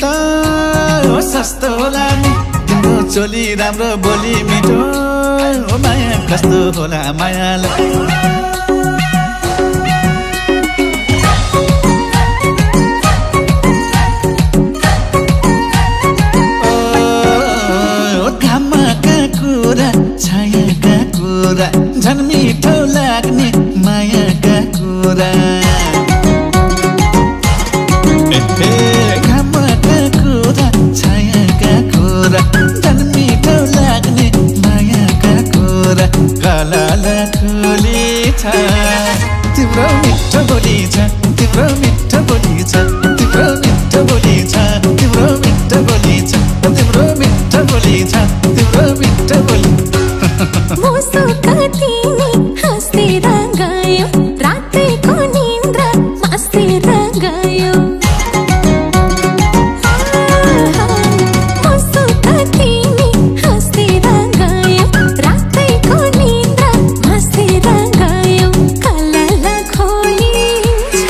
त सस्तो होला नि तिम्रो चोली राम्रो बोली मिठो माया कस्तो होला मायालाई छायाका कुरा झन् मिठो लाग्ने मायाका कुरा घामका कुरा छायाका कुरा झन् मिठो लाग्ने मायाका कुरा गलाला खुली छ तिम्रो मिठो बोली छ तिम्रो मिठो बोली छ तिम्रो मिठो बोली छ तिम्रो मिठो बोली छ तिम्रो मिठो बोली छ तिम्रो मिठो बोली मुसुका तिमी हाँसेर गयो रातैको निन्द्रा मासेर गयो मुसुका तिमी हाँसेर गयो रातैको निन्द्रा मासेर गयो कलला खोलिन्छ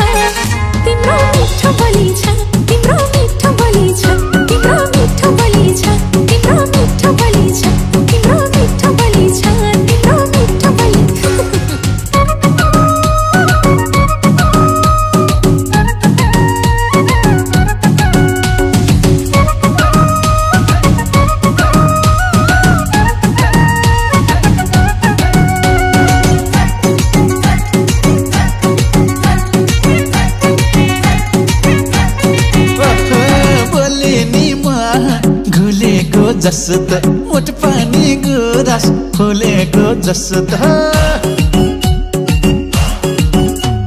तिम्रो मिठो बोली छ तिम्रो मिठो बोली छ तिम्रो मिठो बोली छ तिम्रो मिठो बोली छ तिम्रो मिठो बोली छ तिम्रो मिठो बोली जस्तो ओठ पानी गुरास फुलेको जस्तो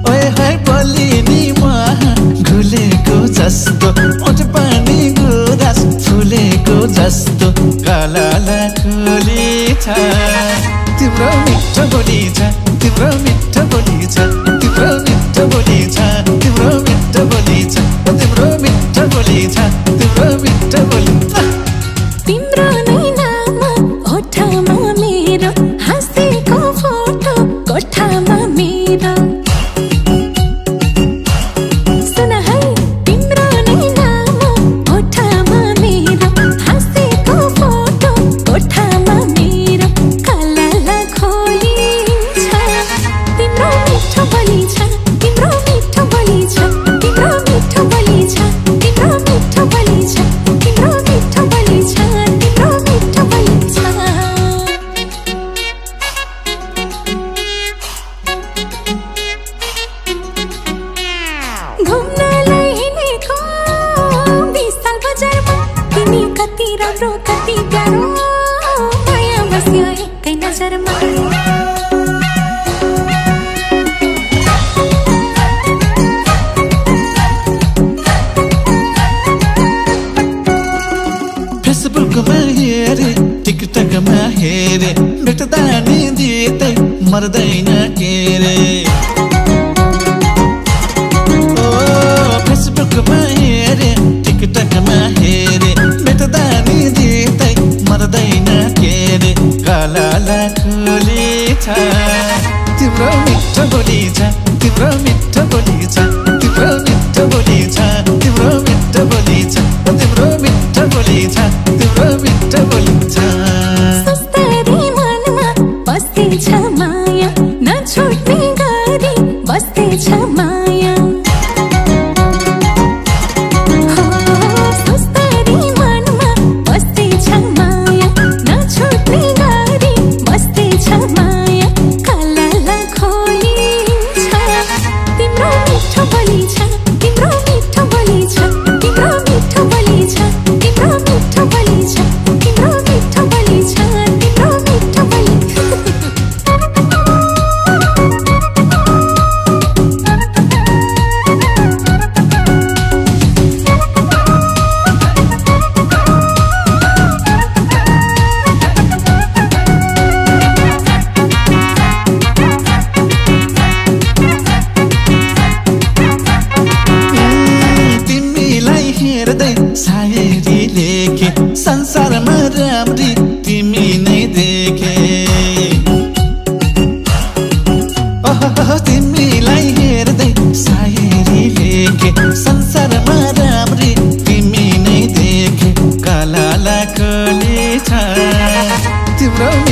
ओए हाय बोली नि म घुलेको जस्तो ओठ पानी गुरास फुलेको जस्तो कलला खुली छ तिम्रो मिठो बोली छ तिम्रो मिठो बोली छ तिम्रो मिठो बोली छ तिम्रो मिठो बोली छ तिम्रो मिठो बोली छ तिम्रो मिठो बोली तिम्रो नैनामा ओठमा मेरो हाँसेको फोटो कोठामा मेरो सुन है तिम्रो नैनामा ओठमा मेरो हाँसेको फोटो कोठामा मेरो कलला खोलिन्छ तिम्रो मिठो बोली छ तिम्रो मिठो बोली छ तिम्रो मिठो बोली छ तिम्रो मिठो बोली छ तिम्रो मिठो बोली छ तिम्रो मिठो बोली छ घुम्नलाई हिँडेको विशाल बजारमा तिमी कति राम्रो कति प्यारो माया बस्यो एकै नजरमा फेसबुकमा हेरे टिकटकमा हेरे भेट्दा नि दिँदै मर्दैन के रे फेसबुकमा हेरे टिकटकमा हेरे भेट्दा नि दिँदै मर्दैन के रे कलला खुली छ तिम्रो मिठो बोली छ तिम्रो मिठो बोली छ तिम्रो मिठो बोली छ तिम्रो मिठो बोली छ तिम्रो मिठो बोली छ तिम्रो मिठो बोली छ सुस्तरी मनमा बस्दैछ माया नछुट्ने गरी बस्दैछ माया सुस्तरी मनमा बस्दैछ माया नछुट्ने गरी बस्दैछ माया कलला खोलिन्छ तिम्रो मिठो बोली छ तिम्रो मिठो बोली छ तिम्रो मिठो बोली छ तिम्रो मिठो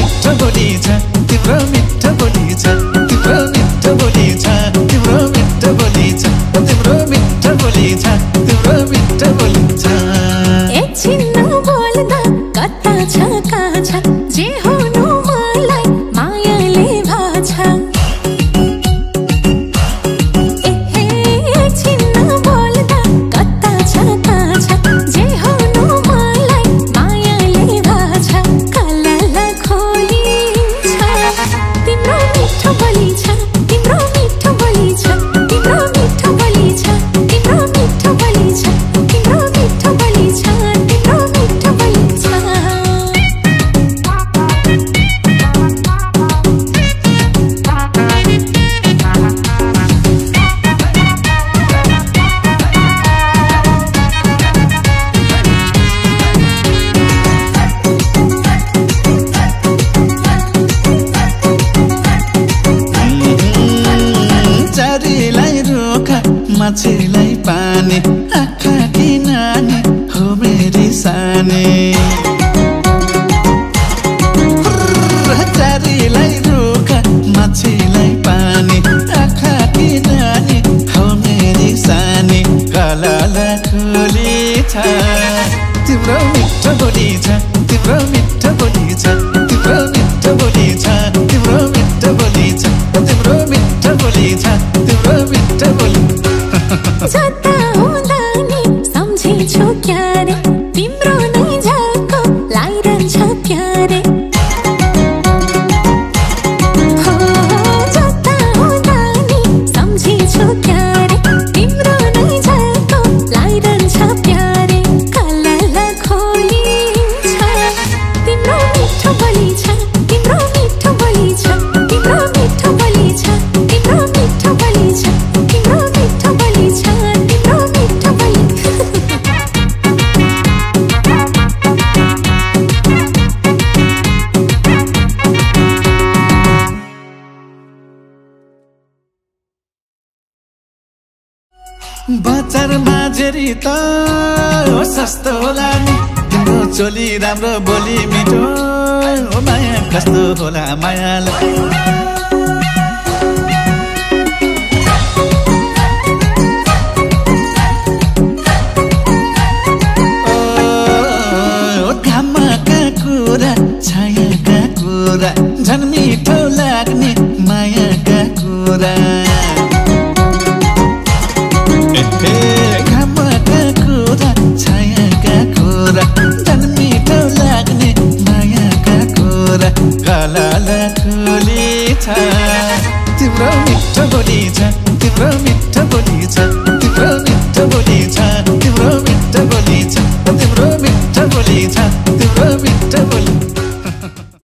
मिठो बोली छ तिम्रो मिठो बोली छ तिम्रो मिठो बोली छ तिम्रो मिठो बोली छ तिम्रो मिठो बोली छ तिम्रो मिठो बोली छ एकछिन नबोल्दा कता छ कहाँ छ जे हुनु मलाई मायाले भाछ एकछिन नबोल्दा कता छ कहाँ छ जे हुनु मलाई मायाले भाछ कलला खोलिन्छ तिम्रो मिठो बोली छ तिम्रो मिठो बोली छ तिम्रो मिठो बोली छ तिम्रो मिठो बोली छ तिम्रो मिठो बोली छ तिम्रो मिठो बोली छ चारीलाई रोका माछीलाई पानी आँखा कि नानी हो मेरी सानी चारीलाई रोका माछीलाई पानी आँखा कि नानी हो मेरी सानी कलला खोली छ तिम्रो मिठो बोली छ तिम्रो मिठो बोली छ तिम्रो मिठो बोली छ तिम्रो मिठो बोली छ तिम्रो मिठो बोली छ तिम्रो मिठो बोली जता हुँदा नि सम्झेछु क्यारे तिम्रो नै झल्को लागिरहन्छ प्यारे हो जता हुँदा नि सम्झेछु क्यारे तिम्रो नै झल्को लागिरहन्छ प्यारे कलला खोलिन्छ तिम्रो मिठो बोली छ तिम्रो मिठो बोली छ तिम्रो मिठो बोली छ तिम्रो मिठो बोली छ तिम्रो मिठो बोली छ तिम्रो मिठो बोली बजार माझेरी त सस्तो होला नि तिम्रो चोली राम्रो बोली मिठो माया कस्तो होला मायालाई